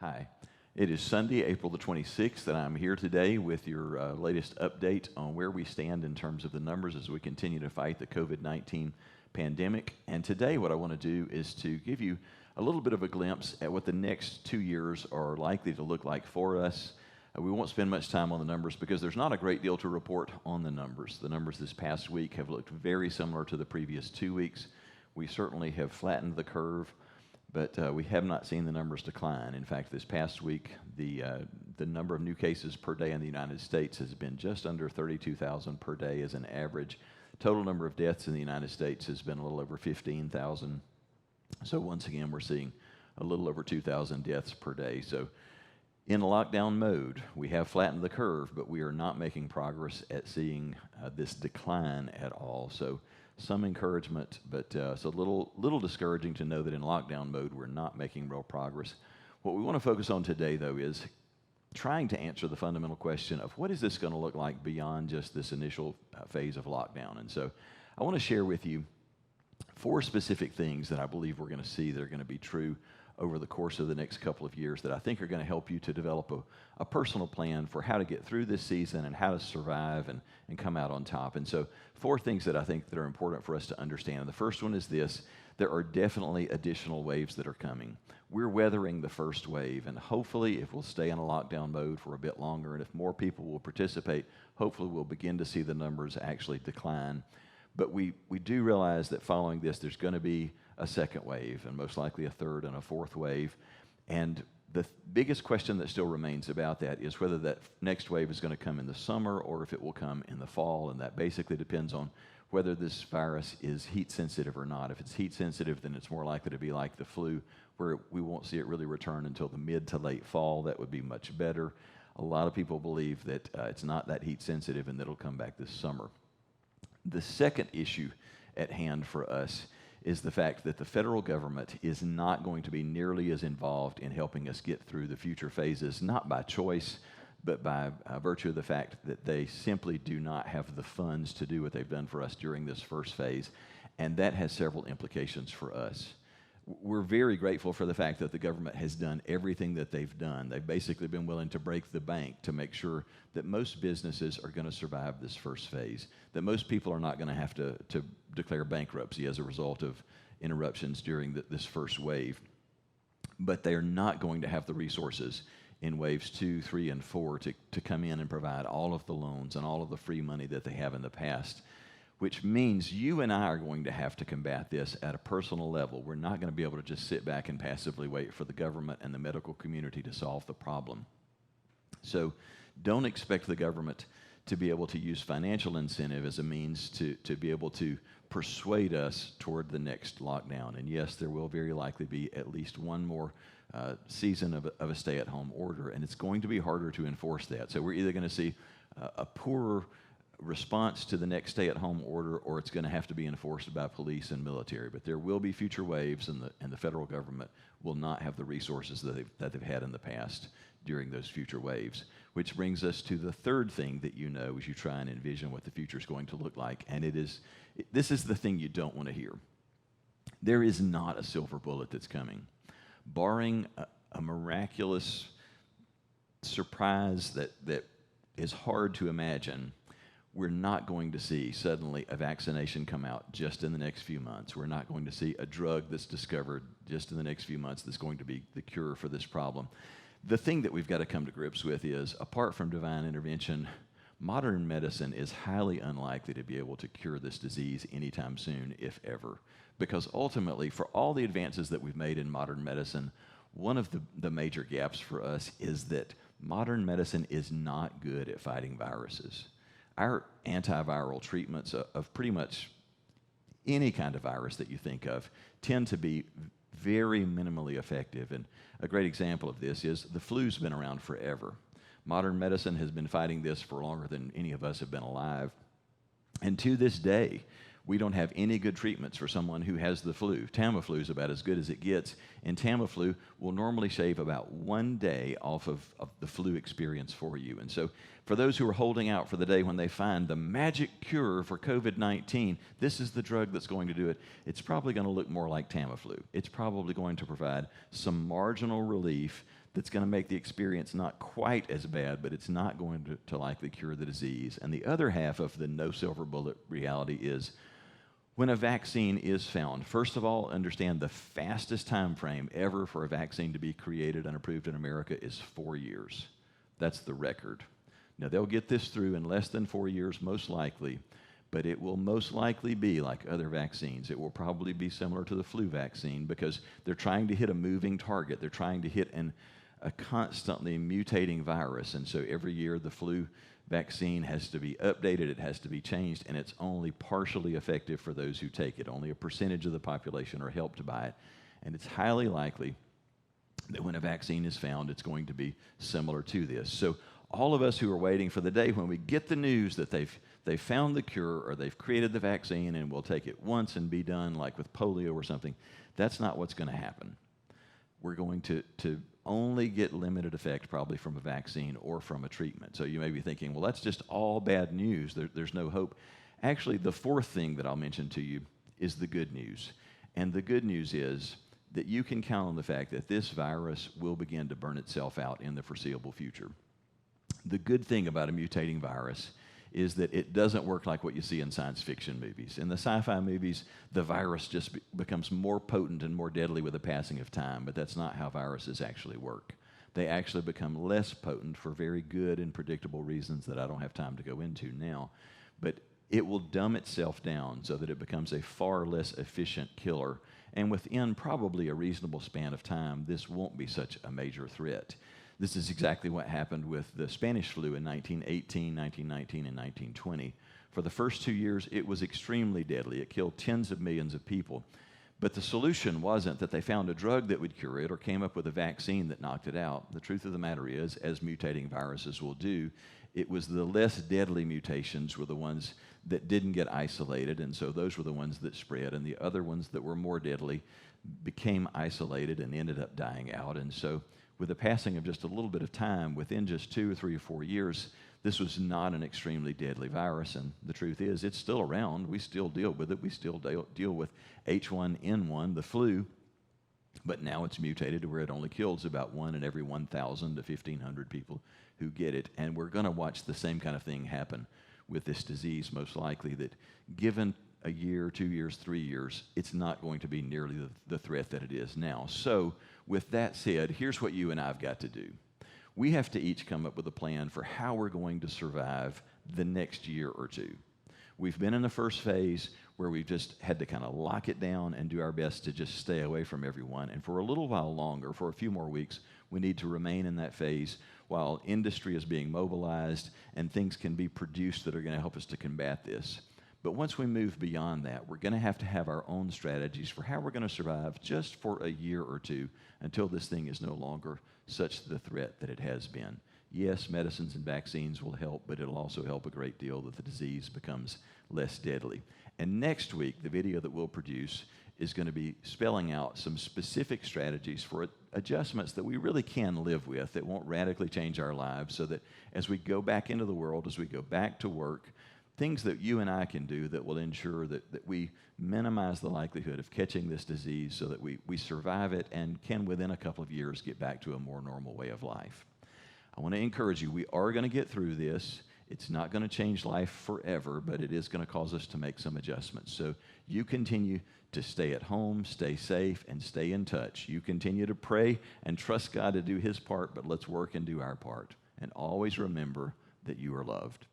Hi. It is Sunday, April the 26th, and I'm here today with your latest update on where we stand in terms of the numbers as we continue to fight the COVID-19 pandemic. And today, what I want to do is to give you a little bit of a glimpse at what the next 2 years are likely to look like for us. We won't spend much time on the numbers because there's not a great deal to report on the numbers. The numbers this past week have looked very similar to the previous 2 weeks. We certainly have flattened the curve, but we have not seen the numbers decline. In fact, this past week, the number of new cases per day in the United States has been just under 32,000 per day as an average. Total number of deaths in the United States has been a little over 15,000. So once again, we're seeing a little over 2,000 deaths per day. So in lockdown mode, we have flattened the curve, but we are not making progress at seeing this decline at all. So some encouragement, but it's a little discouraging to know that in lockdown mode we're not making real progress. What we want to focus on today, though, is trying to answer the fundamental question of what is this going to look like beyond just this initial phase of lockdown. And so I want to share with you 4 specific things that I believe we're going to see that are going to be true over the course of the next couple of years that I think are going to help you to develop a personal plan for how to get through this season and how to survive and come out on top. And so 4 things that I think that are important for us to understand. And the first one is this: there are definitely additional waves that are coming. We're weathering the first wave, and hopefully if we'll stay in a lockdown mode for a bit longer and if more people will participate, hopefully we'll begin to see the numbers actually decline. But we do realize that following this, there's going to be a second wave and most likely a third and a fourth wave. And the biggest question that still remains about that is whether that next wave is going to come in the summer or if it will come in the fall. And that basically depends on whether this virus is heat sensitive or not. If it's heat sensitive, then it's more likely to be like the flu, where we won't see it really return until the mid to late fall. That would be much better. A lot of people believe that it's not that heat sensitive and that it'll come back this summer. The second issue at hand for us is the fact that the federal government is not going to be nearly as involved in helping us get through the future phases, not by choice, but by virtue of the fact that they simply do not have the funds to do what they've done for us during this first phase, and that has several implications for us. We're very grateful for the fact that the government has done everything that they've done. They've basically been willing to break the bank to make sure that most businesses are going to survive this first phase, that most people are not going to have to declare bankruptcy as a result of interruptions during this first wave. But they are not going to have the resources in waves 2, 3, and 4 to come in and provide all of the loans and all of the free money that they have in the past, which means you and I are going to have to combat this at a personal level. We're not going to be able to just sit back and passively wait for the government and the medical community to solve the problem. So don't expect the government to be able to use financial incentive as a means to be able to persuade us toward the next lockdown. And yes, there will very likely be at least one more season of a stay-at-home order, and it's going to be harder to enforce that. So we're either going to see a poorer response to the next stay-at-home order, or it's going to have to be enforced by police and military. But there will be future waves, and the federal government will not have the resources that they've had in the past during those future waves. Which brings us to the third thing that you know as you try and envision what the future is going to look like, and this is the thing you don't want to hear. There is not a silver bullet that's coming. Barring a miraculous surprise that is hard to imagine, we're not going to see suddenly a vaccination come out just in the next few months. We're not going to see a drug that's discovered just in the next few months that's going to be the cure for this problem. The thing that we've got to come to grips with is, apart from divine intervention, modern medicine is highly unlikely to be able to cure this disease anytime soon, if ever. Because ultimately, for all the advances that we've made in modern medicine, one of the major gaps for us is that modern medicine is not good at fighting viruses. Our antiviral treatments of pretty much any kind of virus that you think of tend to be very minimally effective. And a great example of this is the flu's been around forever. Modern medicine has been fighting this for longer than any of us have been alive. And to this day, we don't have any good treatments for someone who has the flu. Tamiflu is about as good as it gets, and Tamiflu will normally shave about 1 day off of the flu experience for you. And so for those who are holding out for the day when they find the magic cure for COVID-19, this is the drug that's going to do it. It's probably going to look more like Tamiflu. It's probably going to provide some marginal relief that's going to make the experience not quite as bad, but it's not going to likely cure the disease. And the other half of the no silver bullet reality is when a vaccine is found, first of all, understand the fastest time frame ever for a vaccine to be created and approved in America is 4 years. That's the record. Now, they'll get this through in less than 4 years, most likely, but it will most likely be like other vaccines. It will probably be similar to the flu vaccine because they're trying to hit a moving target. They're trying to hit a constantly mutating virus, and so every year the flu vaccine has to be updated, it has to be changed, and it's only partially effective for those who take it. Only a percentage of the population are helped by it, and it's highly likely that when a vaccine is found, it's going to be similar to this. So all of us who are waiting for the day when we get the news that they've found the cure or they've created the vaccine and we'll take it once and be done, like with polio or something, that's not what's going to happen. We're going to only get limited effect probably from a vaccine or from a treatment. So you may be thinking, well, that's just all bad news. There's no hope. Actually, the fourth thing that I'll mention to you is the good news. And the good news is that you can count on the fact that this virus will begin to burn itself out in the foreseeable future. The good thing about a mutating virus is that it doesn't work like what you see in science fiction movies. In the sci-fi movies, the virus just becomes more potent and more deadly with the passing of time, but that's not how viruses actually work. They actually become less potent for very good and predictable reasons that I don't have time to go into now, but it will dumb itself down so that it becomes a far less efficient killer, and within probably a reasonable span of time, this won't be such a major threat. This is exactly what happened with the Spanish flu in 1918, 1919, and 1920. For the first 2 years, it was extremely deadly. It killed tens of millions of people. But the solution wasn't that they found a drug that would cure it or came up with a vaccine that knocked it out. The truth of the matter is, as mutating viruses will do, it was the less deadly mutations were the ones that didn't get isolated, and so those were the ones that spread, and the other ones that were more deadly became isolated and ended up dying out. And so with the passing of just a little bit of time, within just 2 or 3 or 4 years, this was not an extremely deadly virus. And the truth is, it's still around. We still deal with it. We still deal with H1N1, the flu, but now it's mutated to where it only kills about 1 in every 1,000 to 1,500 people who get it. And we're going to watch the same kind of thing happen with this disease, most likely, that given a year, 2 years, 3 years, it's not going to be nearly the threat that it is now. So with that said, here's what you and I've got to do. We have to each come up with a plan for how we're going to survive the next year or two. We've been in the first phase where we've just had to kind of lock it down and do our best to just stay away from everyone. And for a little while longer, for a few more weeks, we need to remain in that phase while industry is being mobilized and things can be produced that are going to help us to combat this. But once we move beyond that, we're going to have our own strategies for how we're going to survive just for a year or two until this thing is no longer such the threat that it has been. Yes, medicines and vaccines will help, but it'll also help a great deal that the disease becomes less deadly. And next week, the video that we'll produce is going to be spelling out some specific strategies for adjustments that we really can live with, that won't radically change our lives, so that as we go back into the world, as we go back to work, things that you and I can do that will ensure that we minimize the likelihood of catching this disease so that we survive it and can, within a couple of years, get back to a more normal way of life. I want to encourage you, we are going to get through this. It's not going to change life forever, but it is going to cause us to make some adjustments. So you continue to stay at home, stay safe, and stay in touch. You continue to pray and trust God to do His part, but let's work and do our part. And always remember that you are loved.